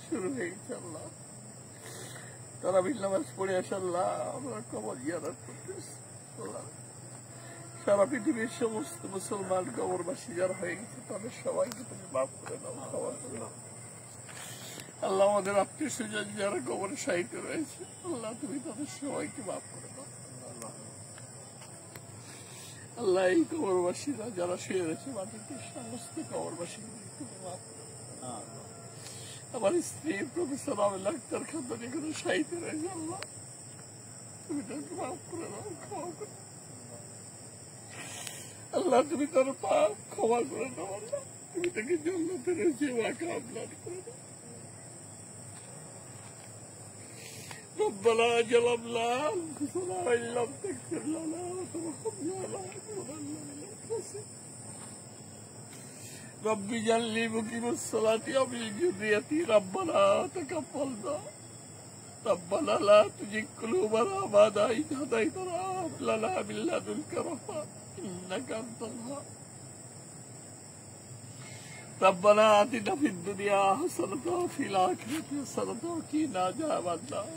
শুরু হয়ে গেছে আল্লাহ। তারাবির নামাজ পড়ে আসে আল্লাহ, আমরা কবর জিয়ারত করতেছি আল্লাহ। সারা পৃথিবীর সমস্ত মুসলমান কবরবাসী যারা হয়ে গেছে তাদের সবাইকে তুমি মাফ করে দাও, ক্ষমা করে দাও আল্লাহ। আমাদের আত্মীয় স্বজন যারা কবরে শায়িত রয়েছে আল্লাহ, তুমি তাদের সবাইকে মাফ করে দাও আল্লাহ। এই কবরবাসীরা যারা শুয়ে রয়েছে মাটিতে, সমস্ত কবরবাসীকে তুমি মাফ করে দাও। আমার স্ত্রী প্রফেসর আমেল আক্তার খাতুন এখানে শায়িত রয়েছে আল্লাহ, তুমি তাকে মাফ করে দাও, ক্ষমা করে দাও আল্লাহ। তুমি তার পাপ ক্ষমা করে দাও আল্লাহ, তুমি তাকে জান্নাতের মাকাম দান করে দাও। ربنا ظلمنا أنفسنا وإن لم تغفر لنا وترحمنا لنكونن من الخاسرين رب اجعلني مقيم الصلاة ومن ذريتي ربنا تقبل دعاء ربنا لا تزغ قلوبنا بعد إذ هديتنا وهب لنا من لدنك رحمة إنك أنت الوهاب ربنا آتنا في الدنيا حسنة وفي الآخرة حسنة وقنا عذاب النار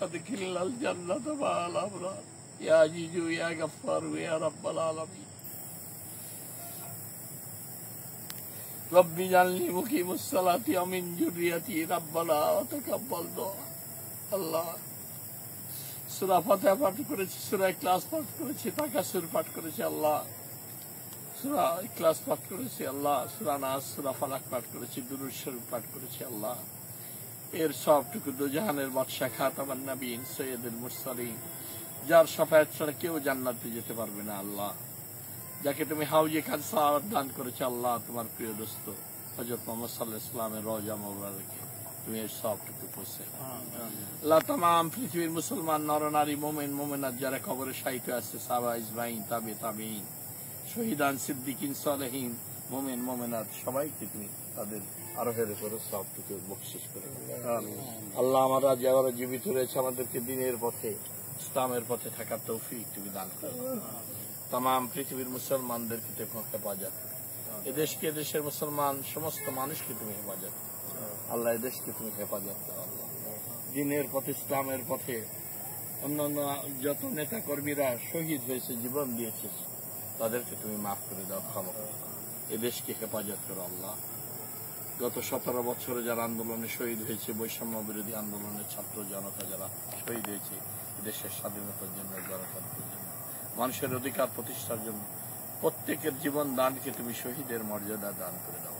أدخلنا الجنة مع الأبرار يا عزيز يا غفار يا رب العالمين رب اجعلني مقيم الصلاة ومن ذريتي ربنا وتقبل دعاء আল্লাহ। সূরা ফাতিহা পাঠ করেছি, সূরা ইখলাস পাঠ করেছি, তাকাসুর পাঠ করেছি আল্লাহ, সূরা ইখলাস পাঠ করেছি আল্লাহ, সূরা নাস, সূরা ফালাক পাঠ করেছি, দুরূদ শরীফ পাঠ করেছি আল্লাহ। এর সবটুকু দুজাহানের বাদশা খাতামান নবীন সৈয়দুল মুরসালিন, যার শাফায়াত ছাড়া কেউ জান্নাতে যেতে পারবে না আল্লাহ, যাকে তুমি হাউজে কাউসার দান করেছো আল্লাহ, তোমার প্রিয় দোস্ত হযরত মুহাম্মদ সাল্লাল্লাহু আলাইহি ওয়াসাল্লামের রওজা মোবারকে তুমি এর সবটুকু পৌঁছে আল্লাহ। তামাম পৃথিবীর মুসলমান নরনারী মুমিন মুমিনাত যারা কবরে শায়িত আছে, সাহাবা ইজমাইন তাবেঈন শহীদান সিদ্দিকিন সালেহিন মুমিন মুমিনাত সবাইকে তুমি তাদের আরোহের উপরে সবটুকু বকশিশ করে আল্লাহ। আমরা যারা জীবিত রয়েছে আমাদেরকে দিনের পথে ইসলামের পথে থাকার তৌফিক তুমি দান করো। তামাম পৃথিবীর মুসলমানদেরকে তুমি হেফাজত, এদেশকে এদেশের মুসলমান সমস্ত মানুষকে তুমি হেফাজত আল্লাহ, এদেশকে তুমি হেফাজত করো আল্লাহ। দিনের পথে ইসলামের পথে অন্যান্য যত নেতা কর্মীরা শহীদ হয়েছে, জীবন দিয়েছে, তাদেরকে তুমি মাফ করে দাও, ক্ষমা করো, এদেশকে হেফাজত করো আল্লাহ। গত 17 বছরে যারা আন্দোলনে শহীদ হয়েছে, বৈষম্য বিরোধী আন্দোলনের ছাত্র জনতা যারা শহীদ হয়েছে, দেশের স্বাধীনতার জন্য, গণতন্ত্রের জন্য, মানুষের অধিকার প্রতিষ্ঠার জন্য, প্রত্যেকের জীবন দানকে তুমি শহীদের মর্যাদা দান করে দাও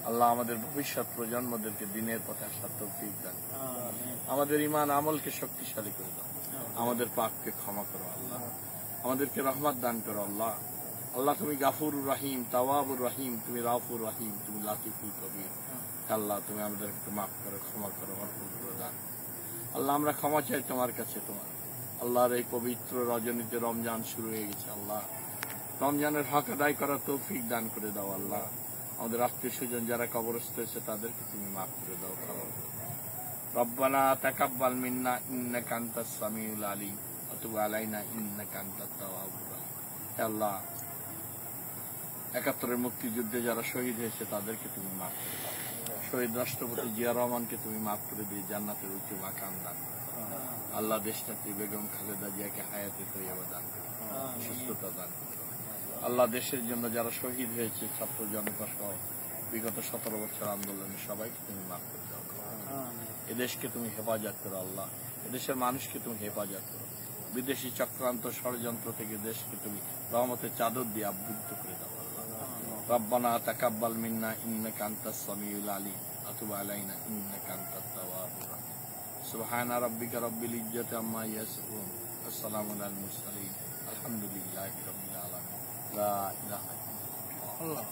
আল্লাহ। আমাদের ভবিষ্যৎ প্রজন্মদেরকে দিনের পথে আসার তৌফিক দান করো, আমাদের ঈমান আমলকে শক্তিশালী করে দাও, আমাদের পাপকে ক্ষমা করো আল্লাহ, আমাদেরকে রহমত দান করো আল্লাহ। আল্লাহ তুমি গাফুরুর রহিম, তাওয়াবুর রহিম, তুমি রাউফুর রহিম, তুমি লাতিফুল কবির আল্লাহ। তুমি আমাদেরকে মাফ করো, ক্ষমা করো, ভরপুর করে দান আল্লাহ। আমরা ক্ষমা চাই তোমার কাছে, তোমার আল্লাহর এই পবিত্র রজনীতে রমজান শুরু হয়ে গেছে আল্লাহ, রমজানের হক আদায় করার তৌফিক দান করে দাও আল্লাহ। আমাদের আত্মীয় স্বজন যারা কবরস্থ হয়েছে তাদেরকে তুমি মাফ করে দাও, ক্ষমা করে দাও। রব্বানা তাকাব্বাল মিন্না ইন্নাকা আনতাস সামিউল আলিম ওয়া তুব আলাইনা ইন্নাকা আনতাত তাওয়াবুর রহিম। হে আল্লাহ, ৭১ মুক্তিযুদ্ধে যারা শহীদ হয়েছে তাদেরকে তুমি মাফ করে দাও, শহীদ রাষ্ট্রপতি জিয়া রহমানকে তুমি মাফ করে দিয়ে জান্নাতের উচ্চ মাকাম দান করো আল্লাহ। দেশনেত্রী বেগম খালেদা জিয়াকে হায়াতে তৈয়বা দান করো, সুস্থতা দান করো আল্লাহ। দেশের জন্য যারা শহীদ হয়েছে, ছাত্র জনতা সহ বিগত 17 বছর আন্দোলনে সবাইকে তুমি মাফ করে দাও, এদেশকে তুমি হেফাজত করো আল্লাহ, এদেশের মানুষকে তুমি হেফাজত করো, বিদেশি চক্রান্ত ষড়যন্ত্র থেকে দেশকে তুমি রহমতের চাদর দিয়ে আবৃত করে দাও আল্লাহ। রব্বানা তাকাব্বাল মিন্না ইন্নাকা আনতাস সামিউল আলিম ওয়া তুব আলাইনা ইন্নাকা আনতাত তাওয়াবুর রহিম। সুবহানা রাব্বিকা রাব্বিল ইজ্জাতি আম্মা ইয়াসিফুন ওয়া সালামুন আলাল মুরসালিন আলহামদুলিল্লাহি রাব্বিল আলামিন। লা ইলাহা ইল্লাল্লাহ।